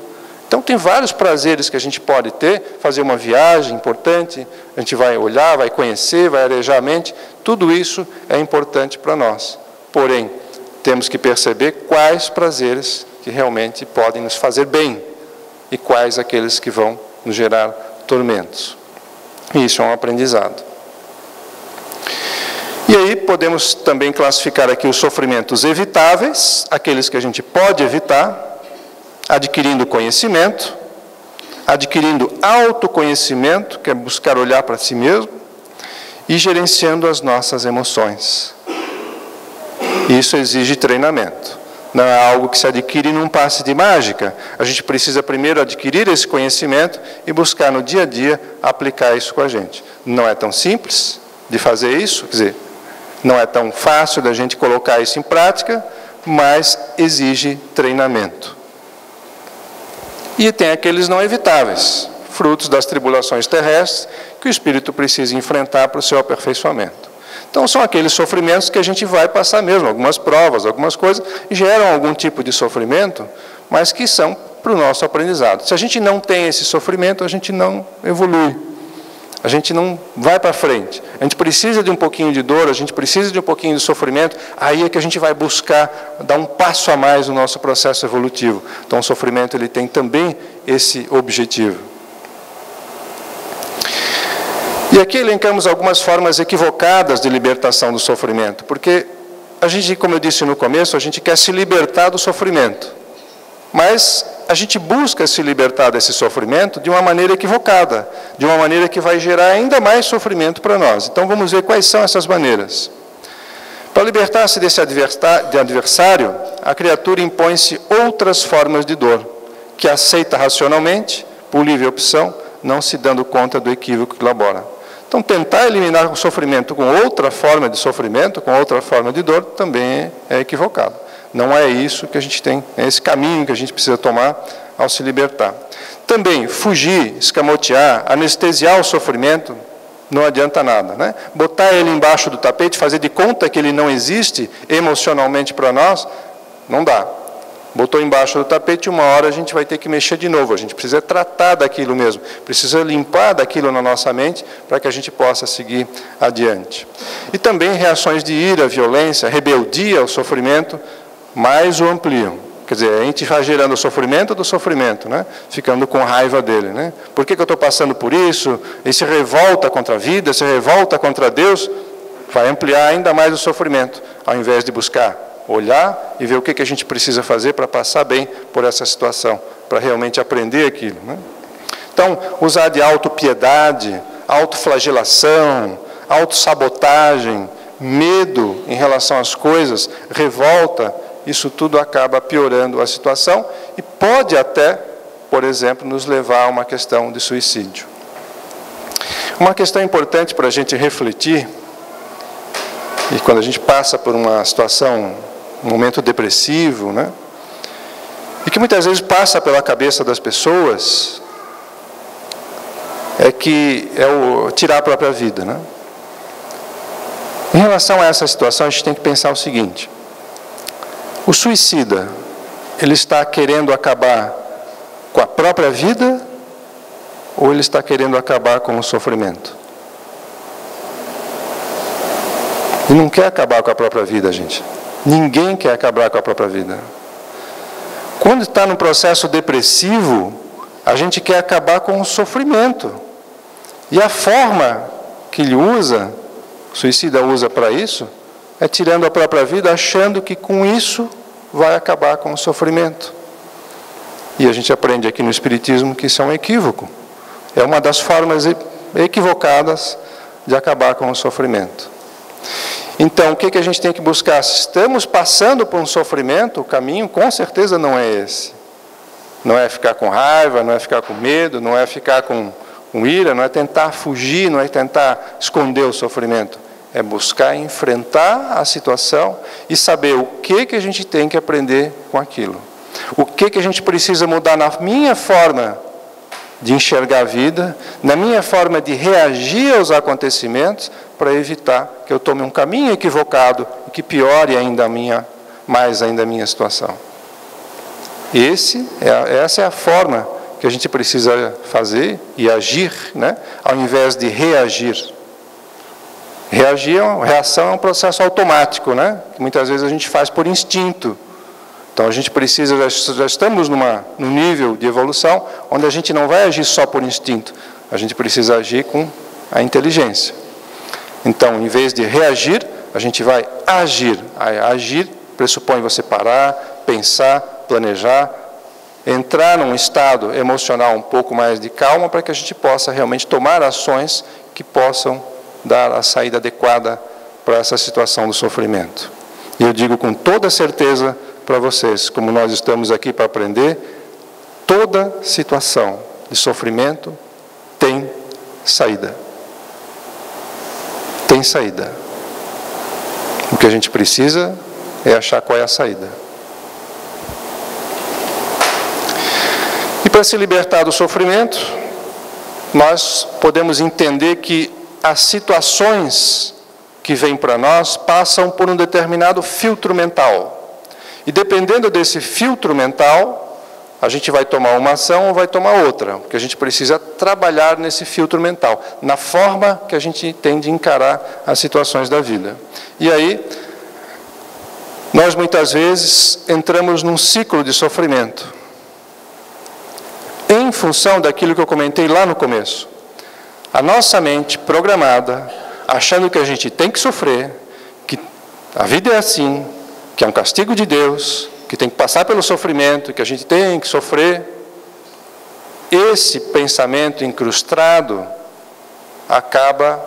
Então, tem vários prazeres que a gente pode ter. Fazer uma viagem importante, a gente vai olhar, vai conhecer, vai arejar a mente. Tudo isso é importante para nós. Porém, temos que perceber quais prazeres que realmente podem nos fazer bem e quais aqueles que vão nos gerar tormentos. Isso é um aprendizado. E aí podemos também classificar aqui os sofrimentos evitáveis, aqueles que a gente pode evitar, adquirindo conhecimento, adquirindo autoconhecimento, que é buscar olhar para si mesmo, e gerenciando as nossas emoções. Isso exige treinamento. Não é algo que se adquire num passe de mágica. A gente precisa primeiro adquirir esse conhecimento e buscar no dia a dia aplicar isso com a gente. Não é tão simples de fazer isso, quer dizer, não é tão fácil da gente colocar isso em prática, mas exige treinamento. E tem aqueles não evitáveis, frutos das tribulações terrestres, que o espírito precisa enfrentar para o seu aperfeiçoamento. Então, são aqueles sofrimentos que a gente vai passar mesmo, algumas provas, algumas coisas, geram algum tipo de sofrimento, mas que são para o nosso aprendizado. Se a gente não tem esse sofrimento, a gente não evolui, a gente não vai para frente. A gente precisa de um pouquinho de dor, a gente precisa de um pouquinho de sofrimento, aí é que a gente vai buscar dar um passo a mais no nosso processo evolutivo. Então, o sofrimento ele tem também esse objetivo. E aqui elencamos algumas formas equivocadas de libertação do sofrimento, porque a gente, como eu disse no começo, a gente quer se libertar do sofrimento, mas a gente busca se libertar desse sofrimento de uma maneira equivocada, de uma maneira que vai gerar ainda mais sofrimento para nós. Então vamos ver quais são essas maneiras. Para libertar-se desse adversário, a criatura impõe-se outras formas de dor, que aceita racionalmente, por livre opção, não se dando conta do equívoco que elabora. Então, tentar eliminar o sofrimento com outra forma de sofrimento, com outra forma de dor, também é equivocado. Não é isso que a gente tem, é esse caminho que a gente precisa tomar ao se libertar. Também, fugir, escamotear, anestesiar o sofrimento, não adianta nada, né? Botar ele embaixo do tapete, fazer de conta que ele não existe emocionalmente para nós, não dá. Botou embaixo do tapete, uma hora a gente vai ter que mexer de novo. A gente precisa tratar daquilo mesmo. Precisa limpar daquilo na nossa mente para que a gente possa seguir adiante. E também reações de ira, violência, rebeldia ao sofrimento, mais o ampliam. Quer dizer, a gente vai gerando o sofrimento do sofrimento, né? Ficando com raiva dele, né? Por que eu estou passando por isso? E se revolta contra a vida, se revolta contra Deus, vai ampliar ainda mais o sofrimento, ao invés de buscar olhar e ver o que a gente precisa fazer para passar bem por essa situação, para realmente aprender aquilo, né? Então, usar de autopiedade, autoflagelação, autossabotagem, medo em relação às coisas, revolta, isso tudo acaba piorando a situação e pode até, por exemplo, nos levar a uma questão de suicídio. Uma questão importante para a gente refletir, e quando a gente passa por uma situação, um momento depressivo, né? E que muitas vezes passa pela cabeça das pessoas, é o tirar a própria vida, né? Em relação a essa situação, a gente tem que pensar o seguinte: o suicida, ele está querendo acabar com a própria vida ou ele está querendo acabar com o sofrimento? Ele não quer acabar com a própria vida, gente. Ninguém quer acabar com a própria vida. Quando está no processo depressivo, a gente quer acabar com o sofrimento. E a forma que ele usa, o suicida usa para isso, é tirando a própria vida, achando que com isso vai acabar com o sofrimento. E a gente aprende aqui no Espiritismo que isso é um equívoco. É uma das formas equivocadas de acabar com o sofrimento. Então, o que a gente tem que buscar? Se estamos passando por um sofrimento, o caminho com certeza não é esse. Não é ficar com raiva, não é ficar com medo, não é ficar com ira, não é tentar fugir, não é tentar esconder o sofrimento. É buscar enfrentar a situação e saber o que a gente tem que aprender com aquilo. O que a gente precisa mudar na minha forma de enxergar a vida, na minha forma de reagir aos acontecimentos, para evitar que eu tome um caminho equivocado e que piore mais ainda a minha situação. Essa é a forma que a gente precisa fazer e agir, né? Ao invés de reagir. Reação é um processo automático, né? Que muitas vezes a gente faz por instinto. Então a gente precisa, já estamos num nível de evolução onde a gente não vai agir só por instinto, a gente precisa agir com a inteligência. Então, em vez de reagir, a gente vai agir. Agir pressupõe você parar, pensar, planejar, entrar num estado emocional um pouco mais de calma para que a gente possa realmente tomar ações que possam dar a saída adequada para essa situação do sofrimento. E eu digo com toda certeza para vocês, como nós estamos aqui para aprender, toda situação de sofrimento tem saída. Tem saída. O que a gente precisa é achar qual é a saída. E para se libertar do sofrimento, nós podemos entender que as situações que vêm para nós passam por um determinado filtro mental. E dependendo desse filtro mental, a gente vai tomar uma ação ou vai tomar outra, porque a gente precisa trabalhar nesse filtro mental, na forma que a gente tem de encarar as situações da vida. E aí, nós muitas vezes entramos num ciclo de sofrimento, em função daquilo que eu comentei lá no começo. A nossa mente programada, achando que a gente tem que sofrer, que a vida é assim, que é um castigo de Deus, que tem que passar pelo sofrimento, que a gente tem que sofrer. Esse pensamento incrustado acaba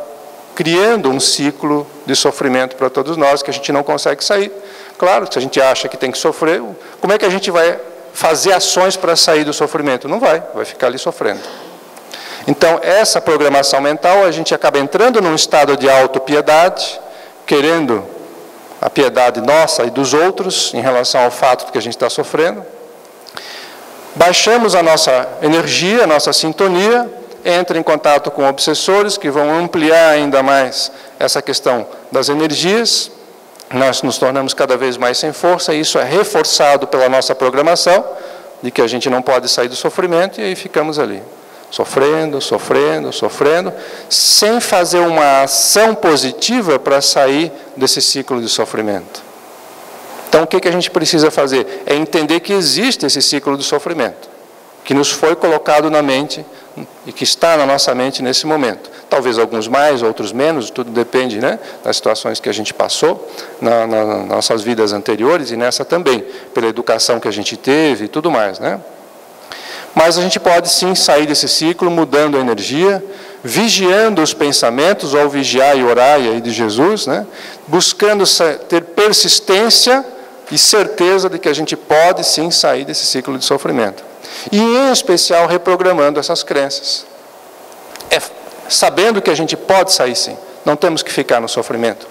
criando um ciclo de sofrimento para todos nós, que a gente não consegue sair. Claro, se a gente acha que tem que sofrer, como é que a gente vai fazer ações para sair do sofrimento? Não vai ficar ali sofrendo. Então, essa programação mental, a gente acaba entrando num estado de autopiedade, querendo a piedade nossa e dos outros em relação ao fato de que a gente está sofrendo. Baixamos a nossa energia, a nossa sintonia, entra em contato com obsessores que vão ampliar ainda mais essa questão das energias. Nós nos tornamos cada vez mais sem força, e isso é reforçado pela nossa programação, de que a gente não pode sair do sofrimento, e aí ficamos ali, sofrendo, sem fazer uma ação positiva para sair desse ciclo de sofrimento. Então, o que a gente precisa fazer? É entender que existe esse ciclo de sofrimento, que nos foi colocado na mente e que está na nossa mente nesse momento. Talvez alguns mais, outros menos, tudo depende, né, das situações que a gente passou nas nossas vidas anteriores e nessa também, pela educação que a gente teve e tudo mais, né? Mas a gente pode sim sair desse ciclo mudando a energia, vigiando os pensamentos, ao vigiar e orar aí de Jesus, né? Buscando ter persistência e certeza de que a gente pode sim sair desse ciclo de sofrimento. E em especial reprogramando essas crenças. Sabendo que a gente pode sair sim, não temos que ficar no sofrimento.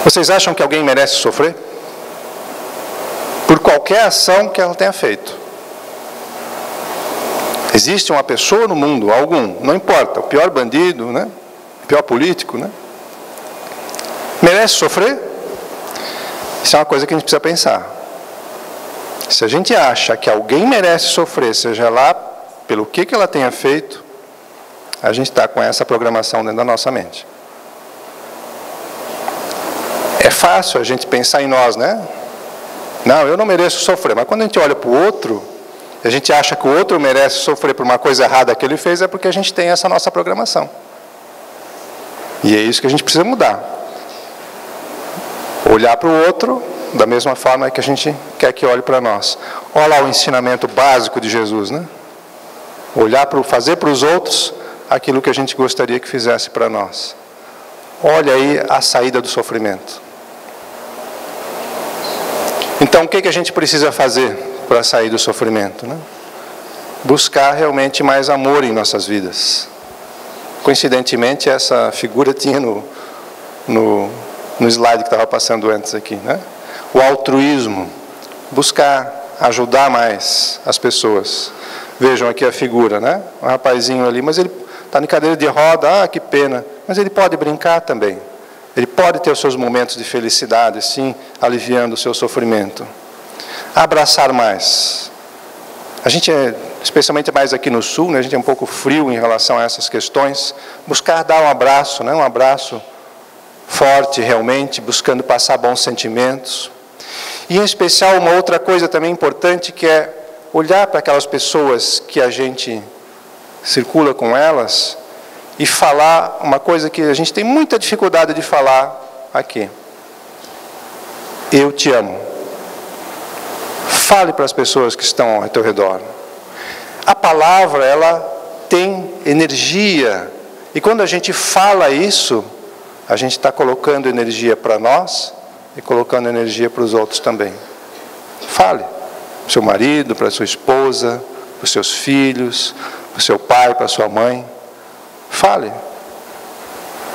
Vocês acham que alguém merece sofrer? Por qualquer ação que ela tenha feito. Existe uma pessoa no mundo, não importa, o pior bandido, né? O pior político, né? Merece sofrer? Isso é uma coisa que a gente precisa pensar. Se a gente acha que alguém merece sofrer, seja lá pelo que ela tenha feito, a gente está com essa programação dentro da nossa mente. É fácil a gente pensar em nós, né? Não, eu não mereço sofrer. Mas quando a gente olha para o outro, a gente acha que o outro merece sofrer por uma coisa errada que ele fez, é porque a gente tem essa nossa programação. E é isso que a gente precisa mudar. Olhar para o outro da mesma forma que a gente quer que olhe para nós. Olha lá o ensinamento básico de Jesus, né? Fazer para os outros aquilo que a gente gostaria que fizesse para nós. Olha aí a saída do sofrimento. Então, o que a gente precisa fazer para sair do sofrimento, né? Buscar realmente mais amor em nossas vidas. Coincidentemente, essa figura tinha no slide que estava passando antes aqui, né? O altruísmo, buscar ajudar mais as pessoas. Vejam aqui a figura, né? Um rapazinho ali, mas ele está em cadeira de roda, que pena. Mas ele pode brincar também. Ele pode ter os seus momentos de felicidade, sim, aliviando o seu sofrimento. Abraçar mais. A gente, especialmente mais aqui no sul, né, a gente é um pouco frio em relação a essas questões. Buscar dar um abraço, né, um abraço forte realmente, buscando passar bons sentimentos. E em especial uma outra coisa também importante, que é olhar para aquelas pessoas que a gente circula com elas e falar uma coisa que a gente tem muita dificuldade de falar aqui. Eu te amo. Fale para as pessoas que estão ao teu redor. A palavra, ela tem energia. E quando a gente fala isso, a gente está colocando energia para nós e colocando energia para os outros também. Fale. Para o seu marido, para a sua esposa, para os seus filhos, para o seu pai, para a sua mãe. Fale.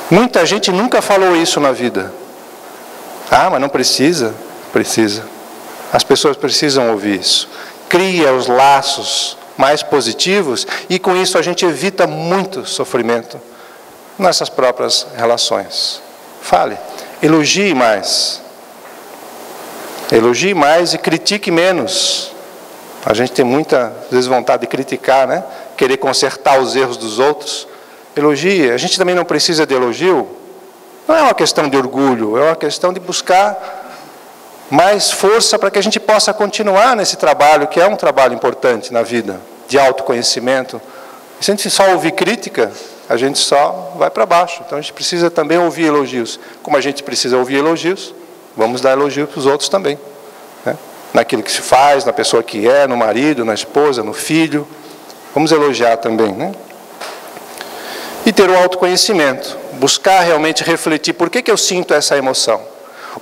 Muita gente nunca falou isso na vida. Mas não precisa? Precisa. As pessoas precisam ouvir isso. Cria os laços mais positivos e com isso a gente evita muito sofrimento nessas próprias relações. Fale. Elogie mais. Elogie mais e critique menos. A gente tem muita, às vezes, vontade de criticar, né? Querer consertar os erros dos outros. Elogie. A gente também não precisa de elogio. Não é uma questão de orgulho, é uma questão de buscar mais força para que a gente possa continuar nesse trabalho, que é um trabalho importante na vida, de autoconhecimento. Se a gente só ouvir crítica, a gente só vai para baixo. Então a gente precisa também ouvir elogios. Como a gente precisa ouvir elogios, vamos dar elogio para os outros também, né? Naquilo que se faz, na pessoa que é, no marido, na esposa, no filho. Vamos elogiar também, né? E ter o autoconhecimento. Buscar realmente refletir. Por que eu sinto essa emoção?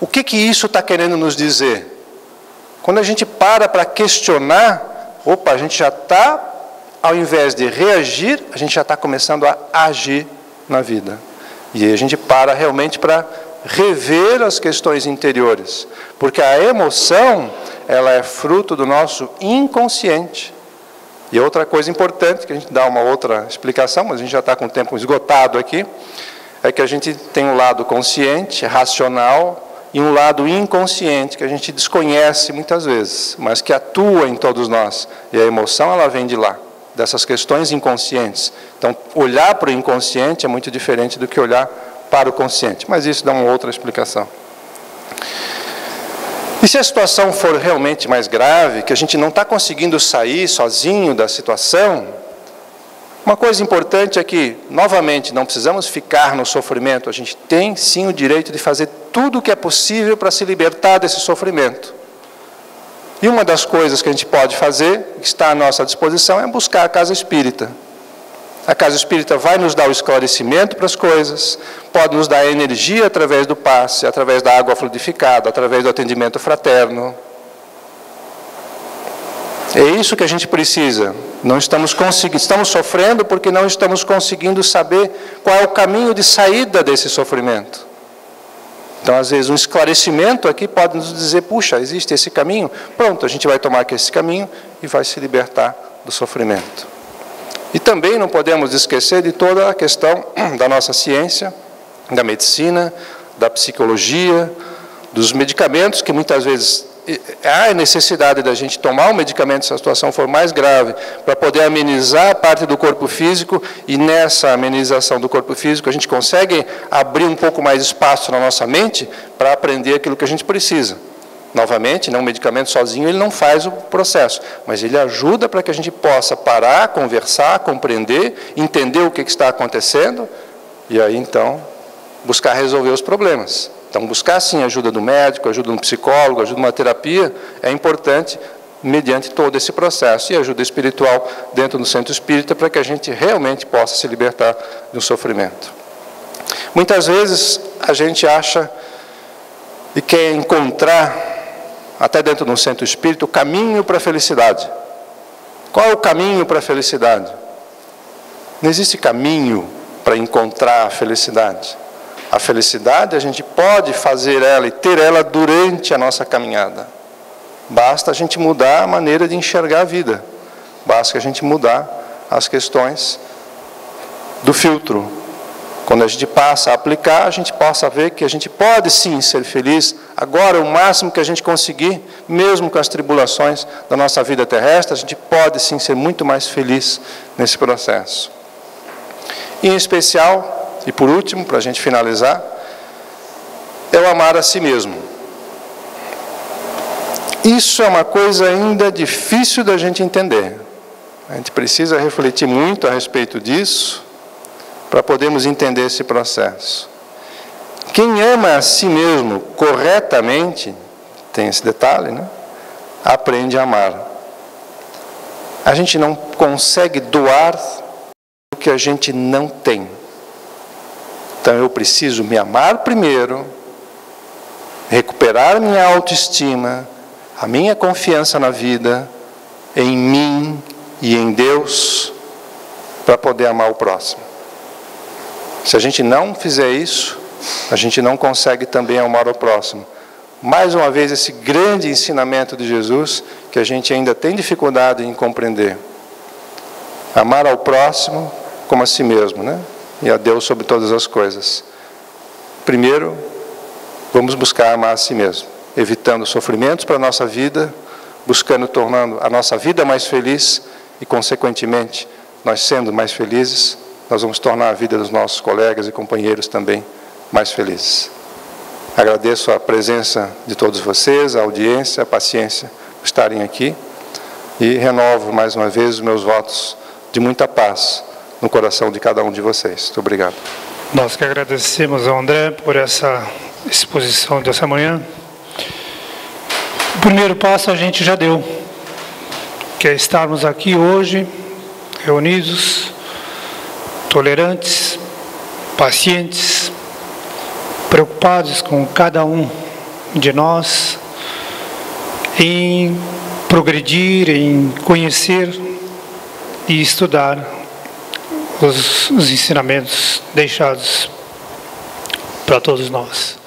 O que isso está querendo nos dizer? Quando a gente para questionar, a gente já está, ao invés de reagir, a gente já está começando a agir na vida. E aí a gente para realmente para rever as questões interiores. Porque a emoção, ela é fruto do nosso inconsciente. E outra coisa importante, que a gente dá uma outra explicação, mas a gente já está com o tempo esgotado aqui, é que a gente tem um lado consciente, racional, e um lado inconsciente, que a gente desconhece muitas vezes, mas que atua em todos nós. E a emoção, ela vem de lá, dessas questões inconscientes. Então, olhar para o inconsciente é muito diferente do que olhar para o consciente. Mas isso dá uma outra explicação. E se a situação for realmente mais grave, que a gente não está conseguindo sair sozinho da situação, uma coisa importante é que, novamente, não precisamos ficar no sofrimento. A gente tem, sim, o direito de fazer tudo o que é possível para se libertar desse sofrimento. E uma das coisas que a gente pode fazer, que está à nossa disposição, é buscar a casa espírita. A casa espírita vai nos dar o esclarecimento para as coisas, pode nos dar energia através do passe, através da água fluidificada, através do atendimento fraterno. É isso que a gente precisa. Não estamos sofrendo porque não estamos conseguindo saber qual é o caminho de saída desse sofrimento. Então, às vezes, um esclarecimento aqui pode nos dizer, puxa, existe esse caminho? Pronto, a gente vai tomar esse caminho e vai se libertar do sofrimento. E também não podemos esquecer de toda a questão da nossa ciência, da medicina, da psicologia, dos medicamentos, que muitas vezes há necessidade da gente tomar um medicamento se a situação for mais grave, para poder amenizar a parte do corpo físico, e nessa amenização do corpo físico a gente consegue abrir um pouco mais espaço na nossa mente para aprender aquilo que a gente precisa. Novamente, o medicamento sozinho ele não faz o processo, mas ele ajuda para que a gente possa parar, conversar, compreender, entender o que está acontecendo, e aí então buscar resolver os problemas. Então, buscar, sim, ajuda do médico, ajuda do psicólogo, ajuda de uma terapia, é importante mediante todo esse processo. E ajuda espiritual dentro do centro espírita para que a gente realmente possa se libertar do sofrimento. Muitas vezes a gente acha e quer encontrar até dentro de um centro espírita, o caminho para a felicidade. Qual é o caminho para a felicidade? Não existe caminho para encontrar a felicidade. A felicidade a gente pode fazer ela e ter ela durante a nossa caminhada. Basta a gente mudar a maneira de enxergar a vida. Basta a gente mudar as questões do filtro. Quando a gente passa a aplicar, a gente possa ver que a gente pode sim ser feliz. Agora, o máximo que a gente conseguir, mesmo com as tribulações da nossa vida terrestre, a gente pode sim ser muito mais feliz nesse processo. E, em especial, e por último, para a gente finalizar, é o amar a si mesmo. Isso é uma coisa ainda difícil da gente entender. A gente precisa refletir muito a respeito disso, para podermos entender esse processo. Quem ama a si mesmo corretamente, tem esse detalhe, né? Aprende a amar. A gente não consegue doar o que a gente não tem. Então eu preciso me amar primeiro, recuperar minha autoestima, a minha confiança na vida, em mim e em Deus, para poder amar o próximo. Se a gente não fizer isso, a gente não consegue também amar o próximo. Mais uma vez, esse grande ensinamento de Jesus, que a gente ainda tem dificuldade em compreender. Amar ao próximo como a si mesmo, né? E a Deus sobre todas as coisas. Primeiro, vamos buscar amar a si mesmo, evitando sofrimentos para a nossa vida, buscando, tornando a nossa vida mais feliz e, consequentemente, nós sendo mais felizes, nós vamos tornar a vida dos nossos colegas e companheiros também mais felizes. Agradeço a presença de todos vocês, a audiência, a paciência por estarem aqui e renovo mais uma vez os meus votos de muita paz no coração de cada um de vocês. Muito obrigado. Nós que agradecemos ao André por essa exposição dessa manhã. O primeiro passo a gente já deu, que é estarmos aqui hoje, reunidos, tolerantes, pacientes, preocupados com cada um de nós, em progredir, em conhecer e estudar os ensinamentos deixados para todos nós.